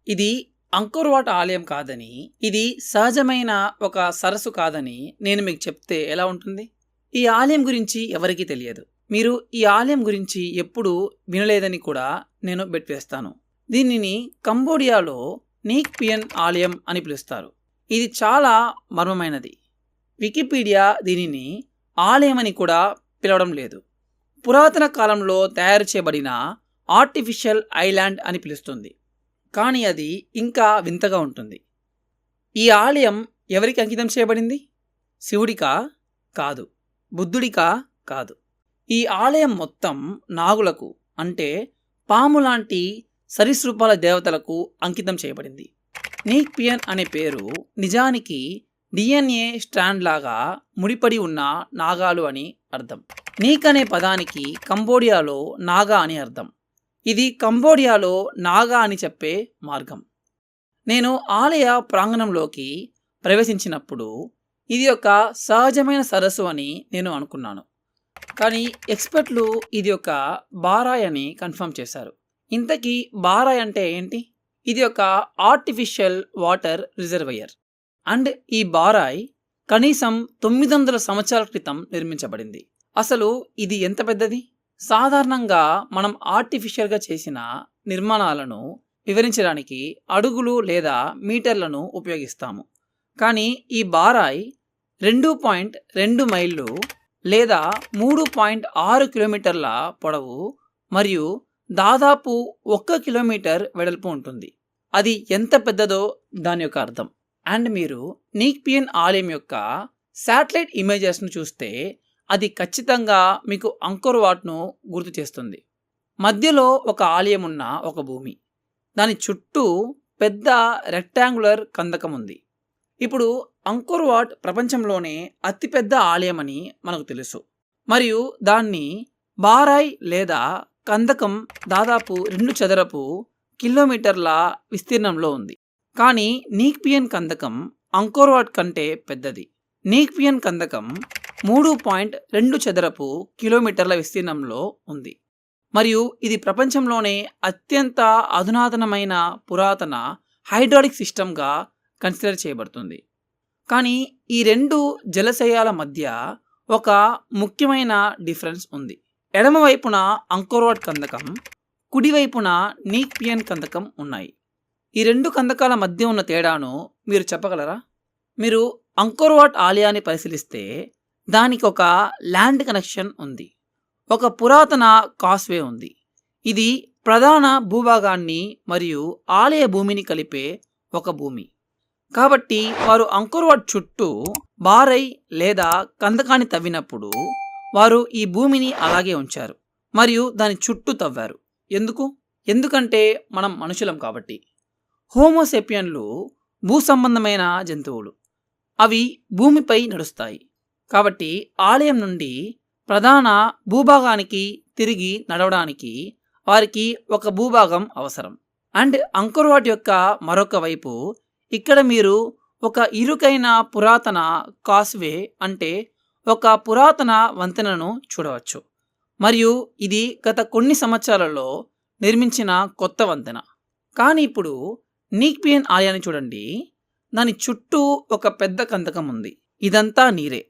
ఇది Angkor what ఆలయం కాదని, ఇది సహజమైన ఒక సరస్సు కాదని నేను మీకు చెప్తే ఎలా ఉంటుంది? ఈ ఆలయం గురించి ఎవరికీ తెలియదు. మీరు ఈ ఆలయం గురించి ఎప్పుడూ వినలేదని కూడా నేను బెట్ వేస్తాను. దీనిని కంబోడియాలో నీక్ పియన్ ఆలయం అని పిలుస్తారు. ఇది చాలా మర్మమైనది. వికీపీడియా దీనిని ఆలయం అని కూడా పిలవడం లేదు. పురాతన కాలంలో తయారు చేయబడిన ఆర్టిఫిషియల్ ఐలాండ్ అని పిలుస్తుంది. కానీ అది ఇంకా వింతగా ఉంటుంది. ఈ ఆలయం ఎవరికి అంకితం చేయబడింది? శివుడికా? కాదు. బుద్ధుడికా? కాదు. ఈ ఆలయం మొత్తం నాగులకు, అంటే పాము లాంటి సరీసృపాల దేవతలకు అంకితం చేయబడింది. నీక్ పియన్ అనే పేరు నిజానికి DNA స్ట్రాండ్ లాగా ముడిపడి ఉన్న నాగాలు అని అర్థం. నీక్ అనే పదానికి కంబోడియాలో నాగా అని అర్థం. ఇది కంబోడియాలో నాగా అని చెప్పే మార్గం. నేను ఆలయ ప్రాంగణంలోకి ప్రవేశించినప్పుడు ఇది ఒక సహజమైన సరస్సు అని నేను అనుకున్నాను. కానీ ఎక్స్పర్ట్లు ఇది ఒక బారాయ్ అని కన్ఫర్మ్ చేశారు. ఇంతకీ బారాయ్ అంటే ఏంటి? ఇది ఒక ఆర్టిఫిషియల్ వాటర్ రిజర్వాయర్. అండ్ ఈ బారాయ్ కనీసం 900 సంవత్సరాల క్రితం నిర్మించబడింది. అసలు ఇది ఎంత పెద్దది? సాధారణంగా మనం ఆర్టిఫిషియల్గా చేసిన నిర్మాణాలను వివరించడానికి అడుగులు లేదా మీటర్లను ఉపయోగిస్తాము. కానీ ఈ బారాయ్ 2.2 మైళ్ళు లేదా 3.6 కిలోమీటర్ల పొడవు మరియు దాదాపు 1 కిలోమీటర్ వెడల్పు ఉంటుంది. అది ఎంత పెద్దదో దాని యొక్క అర్థం. అండ్ మీరు నీక్ పియన్ ఆలయం యొక్క శాటిలైట్ ఇమేజెస్ను చూస్తే అది ఖచ్చితంగా మీకు అంకోర్ వాట్ను గుర్తు చేస్తుంది. మధ్యలో ఒక ఆలయం ఉన్న ఒక భూమి, దాని చుట్టూ పెద్ద రెక్టాంగులర్ కందకం ఉంది. ఇప్పుడు అంకోర్ వాట్ ప్రపంచంలోనే అతిపెద్ద ఆలయం అని మనకు తెలుసు. మరియు దాన్ని బారాయ్ లేదా కందకం దాదాపు 2 చదరపు కిలోమీటర్ల విస్తీర్ణంలో ఉంది. కానీ నీక్ పియన్ కందకం అంకోర్ వాట్ కంటే పెద్దది. నీక్ పియన్ కందకం 3.2 చదరపు కిలోమీటర్ల విస్తీర్ణంలో ఉంది. మరియు ఇది ప్రపంచంలోనే అత్యంత అధునాతనమైన పురాతన హైడ్రాలిక్ సిస్టమ్గా కన్సిడర్ చేయబడుతుంది. కానీ ఈ 2 జలాశయాల మధ్య ఒక ముఖ్యమైన డిఫరెన్స్ ఉంది. ఎడమవైపున అంకోర్ వాట్ కందకం, కుడివైపున నీక్ పియన్ కందకం ఉన్నాయి. ఈ 2 కందకాల మధ్య ఉన్న తేడాను మీరు చెప్పగలరా? మీరు అంకోర్ వాట్ ఆలయాన్ని పరిశీలిస్తే దానికి ఒక ల్యాండ్ కనెక్షన్ ఉంది. ఒక పురాతన కాస్వే ఉంది. ఇది ప్రధాన భూభాగాన్ని మరియు ఆలయ భూమిని కలిపే ఒక భూమి. కాబట్టి వారు అంకోర్ వాట్ చుట్టూ బారాయ్ లేదా కందకాన్ని తవ్వినప్పుడు వారు ఈ భూమిని అలాగే ఉంచారు మరియు దాని చుట్టూ తవ్వారు. ఎందుకంటే మనం మనుషులం కాబట్టి. హోమోసేపియన్లు భూసంబంధమైన జంతువులు. అవి భూమిపై నడుస్తాయి. కాబట్టి ఆలయం నుండి ప్రధాన భూభాగానికి తిరిగి నడవడానికి వారికి ఒక భూభాగం అవసరం. అండ్ అంకోర్ వాట్ యొక్క మరొక వైపు ఇక్కడ మీరు ఒక ఇరుకైన పురాతన కాస్వే, అంటే ఒక పురాతన వంతెనను చూడవచ్చు. మరియు ఇది గత కొన్ని సంవత్సరాలలో నిర్మించిన కొత్త వంతెన. కానీ ఇప్పుడు నీక్ పియన్ ఆలయాన్ని చూడండి. దాని చుట్టూ ఒక పెద్ద కందకం ఉంది. ఇదంతా నీరే.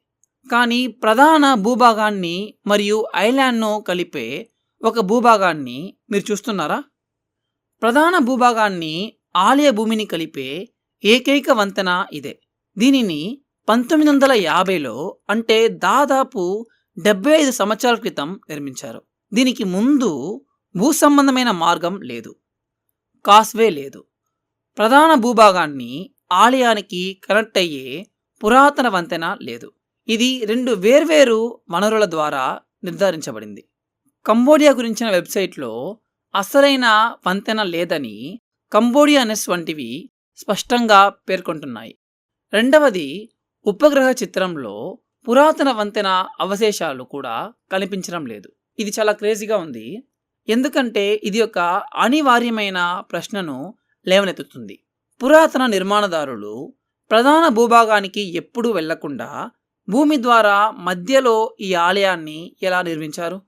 కానీ ప్రధాన భూభాగాన్ని మరియు ఐలాండ్ను కలిపే ఒక భూభాగాన్ని మీరు చూస్తున్నారా? ప్రధాన భూభాగాన్ని ఆలయ భూమిని కలిపే ఏకైక వంతెన ఇదే. దీనిని 1950లో, అంటే దాదాపు 75 సంవత్సరాల క్రితం నిర్మించారు. దీనికి ముందు భూసంబంధమైన మార్గం లేదు, కాస్వే లేదు. ప్రధాన భూభాగాన్ని ఆలయానికి కనెక్ట్ అయ్యే పురాతన వంతెన లేదు. ఇది 2 వేర్వేరు వనరుల ద్వారా నిర్ధారించబడింది. కంబోడియా గురించిన వెబ్సైట్లో అసలైన వంతెన లేదని కంబోడియానెస్ వంటివి స్పష్టంగా పేర్కొంటున్నాయి. రెండవది, ఉపగ్రహ చిత్రంలో పురాతన వంతెన అవశేషాలు కూడా కనిపించడం లేదు. ఇది చాలా క్రేజీగా ఉంది. ఎందుకంటే ఇది ఒక అనివార్యమైన ప్రశ్నను లేవనెత్తుతుంది. పురాతన నిర్మాణదారులు ప్రధాన భూభాగానికి ఎప్పుడూ వెళ్లకుండా భూమి ద్వారా మధ్యలో ఈ ఆలయాన్ని ఎలా నిర్మించారు?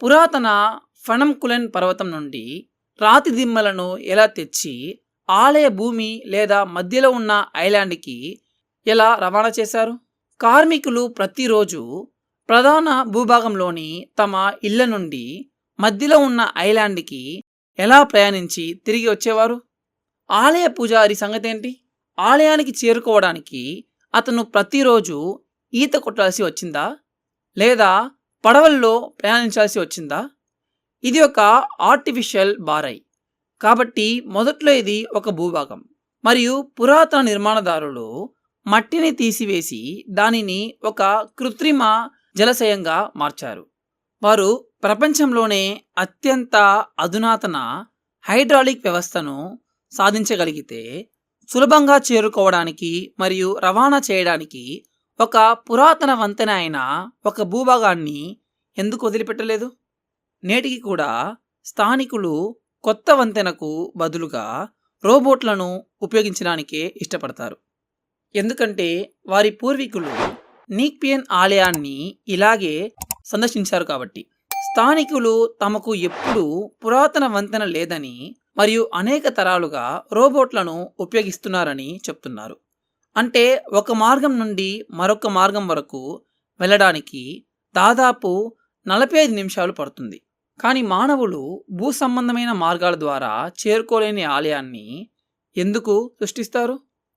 పురాతన ఫణం కులెన్ పర్వతం నుండి రాతి దిమ్మలను ఎలా తెచ్చి ఆలయ భూమి లేదా మధ్యలో ఉన్న ఐలాండ్కి ఎలా రవాణా చేశారు? కార్మికులు ప్రతిరోజు ప్రధాన భూభాగంలోని తమ ఇళ్ల నుండి మధ్యలో ఉన్న ఐలాండ్కి ఎలా ప్రయాణించి తిరిగి వచ్చేవారు? ఆలయ పూజారి సంగతేంటి? ఆలయానికి చేరుకోవడానికి అతను ప్రతిరోజు ఈత కొట్టాల్సి వచ్చిందా, లేదా పడవల్లో ప్రయాణించాల్సి వచ్చిందా? ఇది ఒక ఆర్టిఫిషియల్ బారై కాబట్టి మొదట్లో ఇది ఒక భూభాగం, మరియు పురాతన నిర్మాణదారులు మట్టిని తీసివేసి దానిని ఒక కృత్రిమ జలాశయంగా మార్చారు. వారు ప్రపంచంలోనే అత్యంత అధునాతన హైడ్రాలిక్ వ్యవస్థను సాధించగలిగితే సులభంగా చేరుకోవడానికి మరియు రవాణా చేయడానికి ఒక పురాతన వంతెన అయిన ఒక భూభాగాన్ని ఎందుకు వదిలిపెట్టలేదు? నేటికి కూడా స్థానికులు కొత్త వంతెనకు బదులుగా రోబోట్లను ఉపయోగించడానికే ఇష్టపడతారు. ఎందుకంటే వారి పూర్వీకులు నీక్పియన్ ఆలయాన్ని ఇలాగే సందర్శించారు కాబట్టి. స్థానికులు తమకు ఎప్పుడూ పురాతన వంతెన లేదని మరియు అనేక తరాలుగా రోబోట్లను ఉపయోగిస్తున్నారని చెప్తున్నారు. అంటే ఒక మార్గం నుండి మరొక మార్గం వరకు వెళ్ళడానికి దాదాపు 45 నిమిషాలు పడుతుంది. కానీ మానవులు భూ సంబంధమైన మార్గాల ద్వారా చేరుకోలేని ఆలయాన్ని ఎందుకు సృష్టిస్తారు?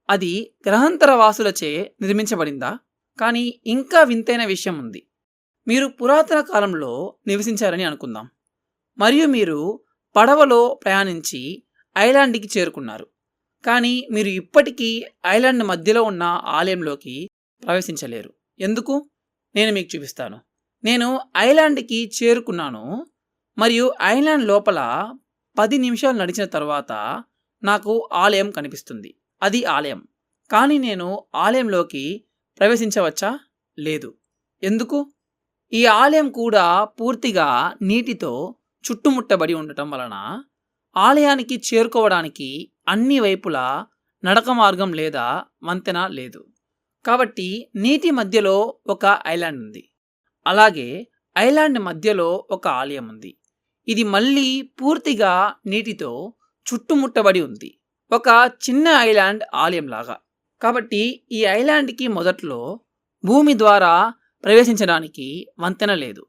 అది గ్రహాంతర వాసులచే నిర్మించబడిందా? కానీ ఇంకా వింతైన విషయం ఉంది. మీరు పురాతన కాలంలో నివసించారని అనుకుందాం, మరియు మీరు పడవలో ప్రయాణించి ఐలాండ్కి చేరుకున్నారు. కానీ మీరు ఇప్పటికీ ఐలాండ్ మధ్యలో ఉన్న ఆలయంలోకి ప్రవేశించలేరు. ఎందుకు? నేను మీకు చూపిస్తాను. నేను ఐలాండ్కి చేరుకున్నాను మరియు ఐలాండ్ లోపల 10 నిమిషాలు నడిచిన తర్వాత నాకు ఆలయం కనిపిస్తుంది. అది ఆలయం. కానీ నేను ఆలయంలోకి ప్రవేశించవచ్చా? లేదు. ఎందుకు? ఈ ఆలయం కూడా పూర్తిగా నీటితో చుట్టుముట్టబడి ఉండటం వలన ఆలయానికి చేరుకోవడానికి అన్ని వైపులా నడక మార్గం లేదా వంతెన లేదు. కాబట్టి నీటి మధ్యలో ఒక ఐలాండ్ ఉంది. అలాగే ఐలాండ్ మధ్యలో ఒక ఆలయం ఉంది. ఇది మళ్ళీ పూర్తిగా నీటితో చుట్టుముట్టబడి ఉంది. ఒక చిన్న ఐలాండ్ ఆలయం లాగా. కాబట్టి ఈ ఐలాండ్కి మొదట్లో భూమి ద్వారా ప్రవేశించడానికి వంతెన లేదు,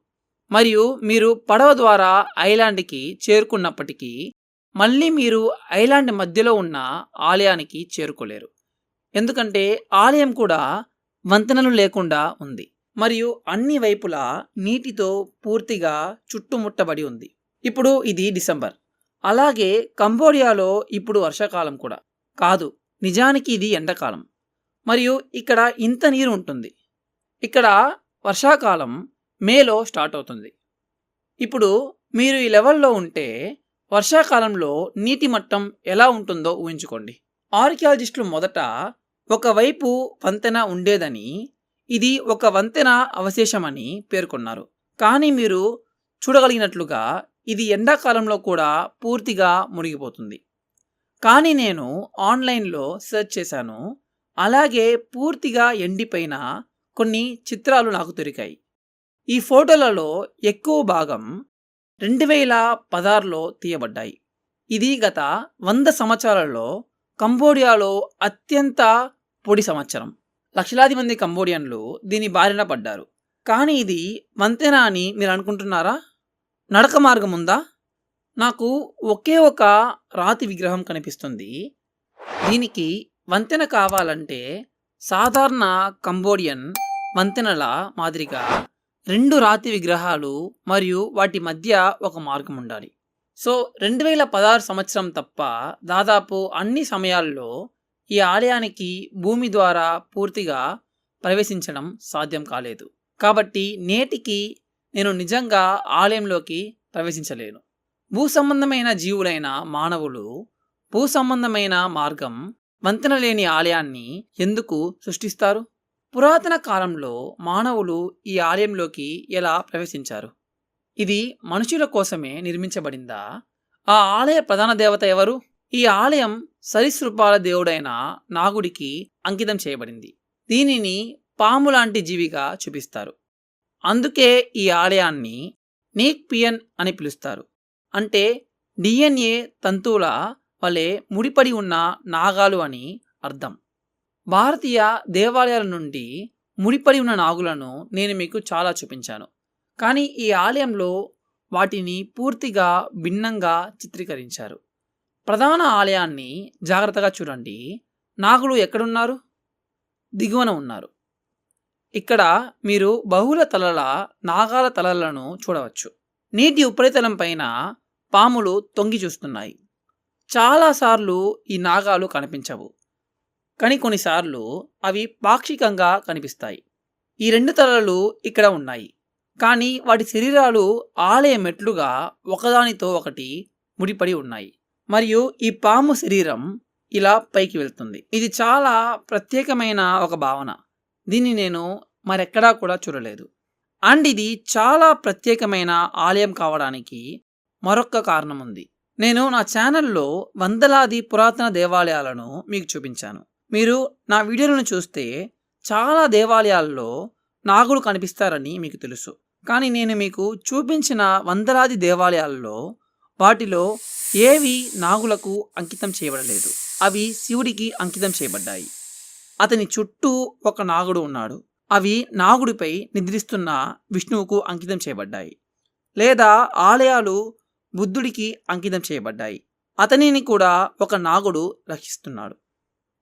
మరియు మీరు పడవ ద్వారా ఐలాండ్కి చేరుకున్నప్పటికీ మళ్ళీ మీరు ఐలాండ్ మధ్యలో ఉన్న ఆలయానికి చేరుకోలేరు. ఎందుకంటే ఆలయం కూడా వంతెనలు లేకుండా ఉంది మరియు అన్ని వైపులా నీటితో పూర్తిగా చుట్టుముట్టబడి ఉంది. ఇప్పుడు ఇది డిసెంబర్. అలాగే కంబోడియాలో ఇప్పుడు వర్షాకాలం కూడా కాదు, నిజానికి ఇది ఎండాకాలం. మరియు ఇక్కడ ఇంత నీరు ఉంటుంది. ఇక్కడ వర్షాకాలం మేలో స్టార్ట్ అవుతుంది. ఇప్పుడు మీరు ఈ లెవెల్లో ఉంటే వర్షాకాలంలో నీటి మట్టం ఎలా ఉంటుందో ఊహించుకోండి. ఆర్కియాలజిస్టులు మొదట ఒకవైపు వంతెన ఉండేదని, ఇది ఒక వంతెన అవశేషమని పేర్కొన్నారు. కానీ మీరు చూడగలిగినట్లుగా ఇది ఎండాకాలంలో కూడా పూర్తిగా మునిగిపోతుంది. కానీ నేను ఆన్లైన్లో సెర్చ్ చేశాను, అలాగే పూర్తిగా ఎండిపోయిన కొన్ని చిత్రాలు నాకు దొరికాయి. ఈ ఫోటోలలో ఎక్కువ భాగం 2016లో తీయబడ్డాయి. ఇది గత 100 సంవత్సరాలలో కంబోడియాలో అత్యంత పొడి సంవత్సరం. లక్షలాది మంది కంబోడియన్లు దీని బారిన పడ్డారు. కానీ ఇది వంతెన అని మీరు అనుకుంటున్నారా? నడక మార్గం ఉందా? నాకు ఒకే ఒక రాతి విగ్రహం కనిపిస్తుంది. దీనికి వంతెన కావాలంటే సాధారణ కంబోడియన్ వంతెనల మాదిరిగా 2 రాతి విగ్రహాలు మరియు వాటి మధ్య ఒక మార్గం ఉండాలి. సో 2016 సంవత్సరం తప్ప దాదాపు అన్ని సమయాల్లో ఈ ఆలయానికి భూమి ద్వారా పూర్తిగా ప్రవేశించడం సాధ్యం కాలేదు. కాబట్టి నేటికి నేను నిజంగా ఆలయంలోకి ప్రవేశించలేను. భూసంబంధమైన జీవులైన మానవులు భూసంబంధమైన మార్గం, వంతెన లేని ఆలయాన్ని ఎందుకు సృష్టిస్తారు? పురాతన కాలంలో మానవులు ఈ ఆలయంలోకి ఎలా ప్రవేశించారు? ఇది మనుషుల కోసమే నిర్మించబడిందా? ఆ ఆలయ ప్రధాన దేవత ఎవరు? ఈ ఆలయం సరీసృపాల దేవుడైన నాగుడికి అంకితం చేయబడింది. దీనిని పాము లాంటి జీవిగా చూపిస్తారు. అందుకే ఈ ఆలయాన్ని నీక్పియన్ అని పిలుస్తారు. అంటే DNA తంతువుల వలె ముడిపడి ఉన్న నాగాలు అని అర్థం. భారతీయ దేవాలయాల నుండి ముడిపడి ఉన్న నాగులను నేను మీకు చాలా చూపించాను. కానీ ఈ ఆలయంలో వాటిని పూర్తిగా భిన్నంగా చిత్రీకరించారు. ప్రధాన ఆలయాన్ని జాగ్రత్తగా చూడండి. నాగులు ఎక్కడున్నారు? దిగువన ఉన్నారు. ఇక్కడ మీరు బహుళ తలల నాగాల తలలను చూడవచ్చు. నీటి ఉపరితలం పైన పాములు తొంగి చూస్తున్నాయి. చాలాసార్లు ఈ నాగాలు కనిపించవు, కానీ కొన్నిసార్లు అవి పాక్షికంగా కనిపిస్తాయి. ఈ 2 తలలు ఇక్కడ ఉన్నాయి, కానీ వాటి శరీరాలు ఆలయ మెట్లుగా ఒకదానితో ఒకటి ముడిపడి ఉన్నాయి. మరియు ఈ పాము శరీరం ఇలా పైకి వెళ్తుంది. ఇది చాలా ప్రత్యేకమైన ఒక భావన. దీన్ని నేను మరెక్కడా కూడా చూడలేదు. అండ్ ఇది చాలా ప్రత్యేకమైన ఆలయం కావడానికి మరొక కారణం ఉంది. నేను నా ఛానల్లో వందలాది పురాతన దేవాలయాలను మీకు చూపించాను. మీరు నా వీడియోలను చూస్తే చాలా దేవాలయాల్లో నాగులు కనిపిస్తారని మీకు తెలుసు. కానీ నేను మీకు చూపించిన వందలాది దేవాలయాల్లో వాటిలో ఏవి నాగులకు అంకితం చేయబడలేదు. అవి శివుడికి అంకితం చేయబడ్డాయి. అతని చుట్టూ ఒక నాగుడు ఉన్నాడు. అవి నాగుడిపై నిద్రిస్తున్న విష్ణువుకు అంకితం చేయబడ్డాయి. లేదా ఆలయాలు బుద్ధుడికి అంకితం చేయబడ్డాయి. అతనిని కూడా ఒక నాగుడు రక్షిస్తున్నాడు.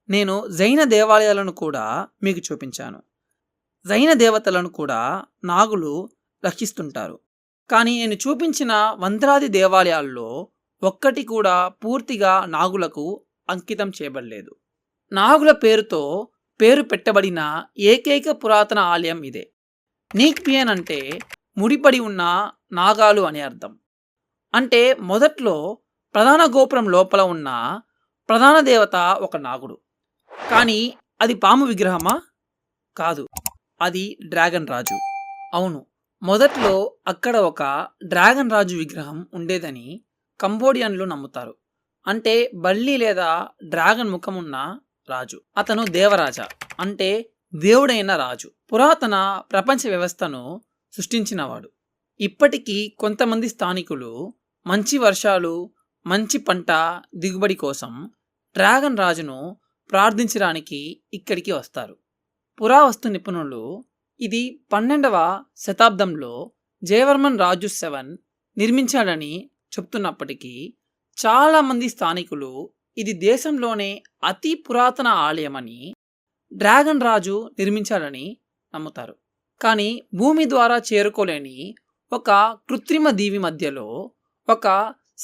నేను జైన దేవాలయాలను కూడా మీకు చూపించాను. జైన దేవతలను కూడా నాగులు రక్షిస్తుంటారు. కానీ నేను చూపించిన వందలాది దేవాలయాల్లో ఒక్కటి కూడా పూర్తిగా నాగులకు అంకితం చేయబడలేదు. నాగుల పేరుతో పేరు పెట్టబడిన ఏకైక పురాతన ఆలయం ఇదే. నీక్పియన్ అంటే ముడిపడి ఉన్న నాగాలు అని అర్థం. అంటే మొదట్లో ప్రధాన గోపురం లోపల ఉన్న ప్రధాన దేవత ఒక నాగుడు. కానీ అది పాము విగ్రహమా? కాదు, అది డ్రాగన్ రాజు. అవును, మొదట్లో అక్కడ ఒక డ్రాగన్ రాజు విగ్రహం ఉండేదని కంబోడియన్లు నమ్ముతారు. అంటే బల్లి లేదా డ్రాగన్ ముఖమున్న రాజు. అతను దేవరాజ, అంటే దేవుడైన రాజు. పురాతన ప్రపంచ వ్యవస్థను సృష్టించినవాడు. ఇప్పటికీ కొంతమంది స్థానికులు మంచి వర్షాలు, మంచి పంట దిగుబడి కోసం డ్రాగన్ రాజును ప్రార్థించడానికి ఇక్కడికి వస్తారు. పురావస్తు నిపుణులు ఇది 12వ శతాబ్దంలో జయవర్మన్ రాజు 7 నిర్మించాడని చెప్తున్నప్పటికీ చాలామంది స్థానికులు ఇది దేశంలోనే అతి పురాతన ఆలయమని, డ్రాగన్ రాజు నిర్మించాడని నమ్ముతారు. కానీ భూమి ద్వారా చేరుకోలేని ఒక కృత్రిమ దీవి మధ్యలో ఒక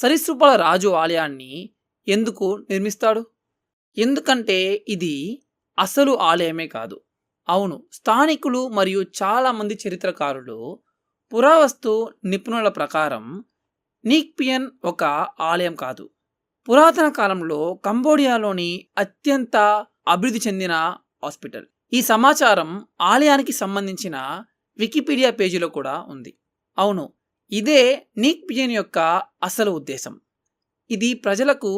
సరీసృపాల రాజు ఆలయాన్ని ఎందుకు నిర్మిస్తాడు? ఎందుకంటే ఇది అసలు ఆలయమే కాదు. అవును, స్థానికులు మరియు చాలామంది చరిత్రకారులు, పురావస్తు నిపుణుల ప్రకారం నీక్పియన్ ఒక ఆలయం కాదు. పురాతన కాలంలో కంబోడియాలోని అత్యంత అభివృద్ధి చెందిన హాస్పిటల్. ఈ సమాచారం ఆలయానికి సంబంధించిన వికీపీడియా పేజీలో కూడా ఉంది. అవును, ఇదే నీక్పియన్ యొక్క అసలు ఉద్దేశం. ఇది ప్రజలకు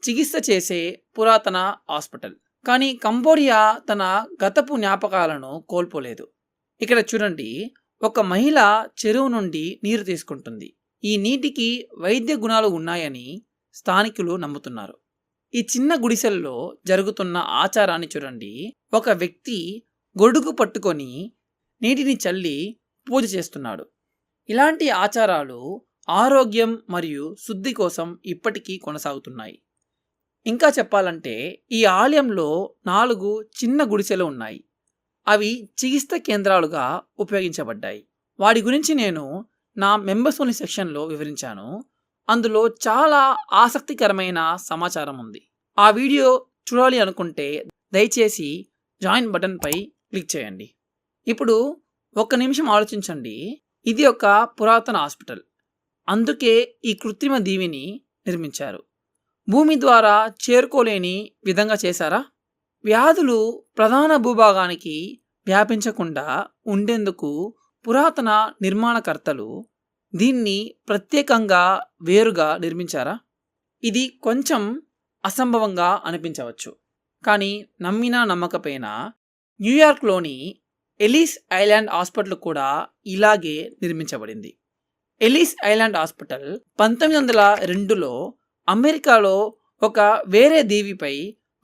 చికిత్స చేసే పురాతన హాస్పిటల్. కానీ కంబోడియా తన గతపు జ్ఞాపకాలను కోల్పోలేదు. ఇక్కడ చూడండి, ఒక మహిళ చెరువు నుండి నీరు తీసుకుంటుంది. ఈ నీటికి వైద్య గుణాలు ఉన్నాయని స్థానికులు నమ్ముతున్నారు. ఈ చిన్న గుడిసెల్లో జరుగుతున్న ఆచారాన్ని చూడండి. ఒక వ్యక్తి గొడుగు పట్టుకొని నీటిని చల్లి పూజ చేస్తున్నాడు. ఇలాంటి ఆచారాలు ఆరోగ్యం మరియు శుద్ధి కోసం ఇప్పటికీ కొనసాగుతున్నాయి. ఇంకా చెప్పాలంటే ఈ ఆలయంలో 4 చిన్న గుడిసెలు ఉన్నాయి. అవి చికిత్స కేంద్రాలుగా ఉపయోగించబడ్డాయి. వాటి గురించి నేను నా మెంబర్స్ ఓన్లీ సెక్షన్లో వివరించాను. అందులో చాలా ఆసక్తికరమైన సమాచారం ఉంది. ఆ వీడియో చూడాలి అనుకుంటే దయచేసి జాయిన్ బటన్పై క్లిక్ చేయండి. ఇప్పుడు 1 నిమిషం ఆలోచించండి. ఇది ఒక పురాతన హాస్పిటల్. అందుకే ఈ కృత్రిమ దీవిని నిర్మించారు. భూమి ద్వారా చేరుకోలేని విధంగా చేశారా? వ్యాధులు ప్రధాన భూభాగానికి వ్యాపించకుండా ఉండేందుకు పురాతన నిర్మాణకర్తలు దీన్ని ప్రత్యేకంగా వేరుగా నిర్మించారా? ఇది కొంచెం అసంభవంగా అనిపించవచ్చు, కానీ నమ్మినా నమ్మకపోయినా న్యూయార్క్లోని ఎలిస్ ఐలాండ్ హాస్పిటల్ కూడా ఇలాగే నిర్మించబడింది. ఎలిస్ ఐలాండ్ హాస్పిటల్ 1902లో అమెరికాలో ఒక వేరే దీవిపై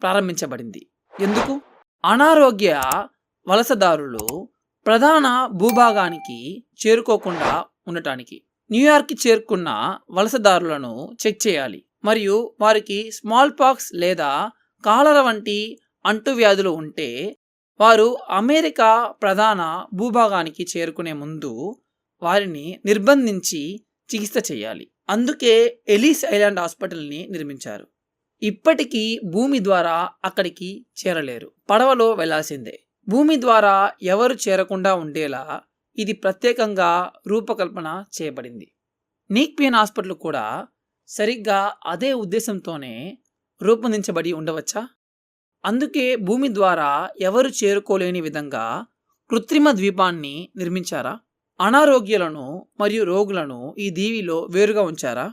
ప్రారంభించబడింది. ఎందుకు? అనారోగ్య వలసదారులు ప్రధాన భూభాగానికి చేరుకోకుండా ఉండటానికి. న్యూయార్క్కి చేరుకున్న వలసదారులను చెక్ చేయాలి మరియు వారికి స్మాల్ పాక్స్ లేదా కాలర వంటి అంటువ్యాధులు ఉంటే వారు అమెరికా ప్రధాన భూభాగానికి చేరుకునే ముందు వారిని నిర్బంధించి చికిత్స చేయాలి. అందుకే ఎలిస్ ఐలాండ్ హాస్పిటల్ని నిర్మించారు. ఇప్పటికీ భూమి ద్వారా అక్కడికి చేరలేరు, పడవలో వెళ్లాల్సిందే. భూమి ద్వారా ఎవరు చేరకుండా ఉండేలా ఇది ప్రత్యేకంగా రూపకల్పన చేయబడింది. నీక్పియన్ హాస్పిటల్ కూడా సరిగ్గా అదే ఉద్దేశంతోనే రూపొందించబడి ఉండవచ్చా? అందుకే భూమి ద్వారా ఎవరు చేరుకోలేని విధంగా కృత్రిమ ద్వీపాన్ని నిర్మించారా? అనారోగ్యులను మరియు రోగులను ఈ దీవిలో వేరుగా ఉంచారా?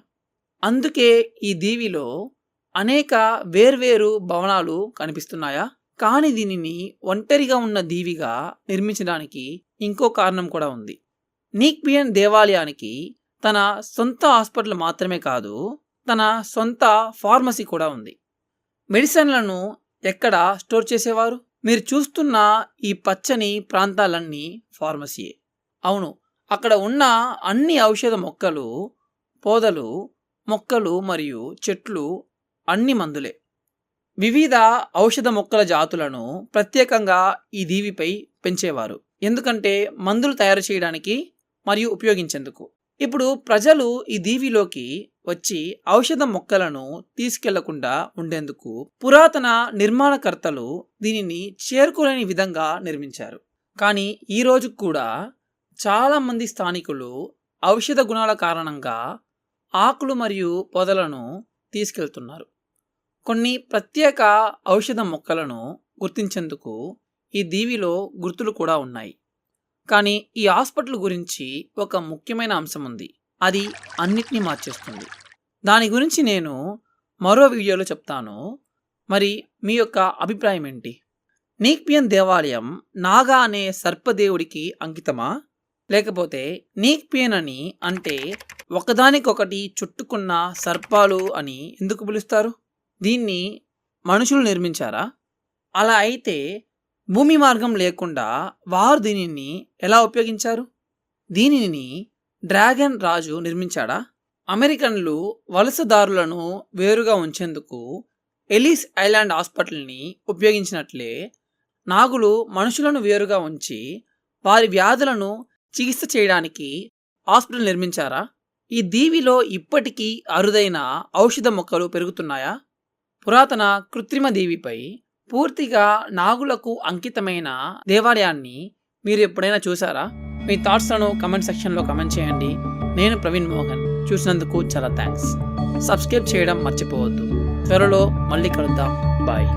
అందుకే ఈ దీవిలో అనేక వేర్వేరు భవనాలు కనిపిస్తున్నాయా? కానీ దీనిని ఒంటరిగా ఉన్న దీవిగా నిర్మించడానికి ఇంకో కారణం కూడా ఉంది. నీక్పియన్ దేవాలయానికి తన సొంత హాస్పిటల్ మాత్రమే కాదు, తన సొంత ఫార్మసీ కూడా ఉంది. మెడిసిన్లను ఎక్కడ స్టోర్ చేసేవారు? మీరు చూస్తున్న ఈ పచ్చని ప్రాంతాలన్నీ ఫార్మసీయే. అవును, అక్కడ ఉన్న అన్ని ఔషధ మొక్కలు, పొదలు, మొక్కలు మరియు చెట్లు అన్ని మందులే. వివిధ ఔషధ మొక్కల జాతులను ప్రత్యేకంగా ఈ దీవిపై పెంచేవారు. ఎందుకంటే మందులు తయారు చేయడానికి మరియు ఉపయోగించేందుకు. ఇప్పుడు ప్రజలు ఈ దీవిలోకి వచ్చి ఔషధ మొక్కలను తీసుకెళ్లకుండా ఉండేందుకు పురాతన నిర్మాణకర్తలు దీనిని చేరుకోలేని విధంగా నిర్మించారు. కానీ ఈ రోజు కూడా చాలా మంది స్థానికులు ఔషధ గుణాల కారణంగా ఆకులు మరియు పొదలను తీసుకెళ్తున్నారు. కొన్ని ప్రత్యేక ఔషధ మొక్కలను గుర్తించేందుకు ఈ దీవిలో గుర్తులు కూడా ఉన్నాయి. కానీ ఈ హాస్పిటల్ గురించి ఒక ముఖ్యమైన అంశం ఉంది. అది అన్నిటినీ మార్చేస్తుంది. దాని గురించి నేను మరో వీడియోలో చెప్తాను. మరి మీ యొక్క అభిప్రాయం ఏంటి? నీక్పియన్ దేవాలయం నాగా అనే సర్పదేవుడికి అంకితమా? లేకపోతే నీక్పియన్ అని అంటే ఒకదానికొకటి చుట్టుకున్న సర్పాలు అని ఎందుకు పిలుస్తారు? దీన్ని మనుషులు నిర్మించారా? అలా అయితే భూమి మార్గం లేకుండా వారు దీనిని ఎలా ఉపయోగించారు? దీనిని డ్రాగన్ రాజు నిర్మించాడా? అమెరికన్లు వలసదారులను వేరుగా ఉంచేందుకు ఎలిస్ ఐలాండ్ హాస్పిటల్ని ఉపయోగించినట్లే నాగులు మనుషులను వేరుగా ఉంచి వారి వ్యాధులను చికిత్స చేయడానికి హాస్పిటల్ నిర్మించారా? ఈ దీవిలో ఇప్పటికీ అరుదైన ఔషధ మొక్కలు పెరుగుతున్నాయా? పురాతన కృత్రిమ దీవిపై పూర్తిగా నాగులకు అంకితమైన దేవాలయాన్ని మీరు ఎప్పుడైనా చూసారా? మీ థాట్స్లను కమెంట్ సెక్షన్లో కమెంట్ చేయండి. నేను ప్రవీణ్ మోహన్. చూసినందుకు చాలా థ్యాంక్స్. సబ్స్క్రైబ్ చేయడం మర్చిపోవద్దు. త్వరలో మళ్ళీ కలుద్దాం. బాయ్.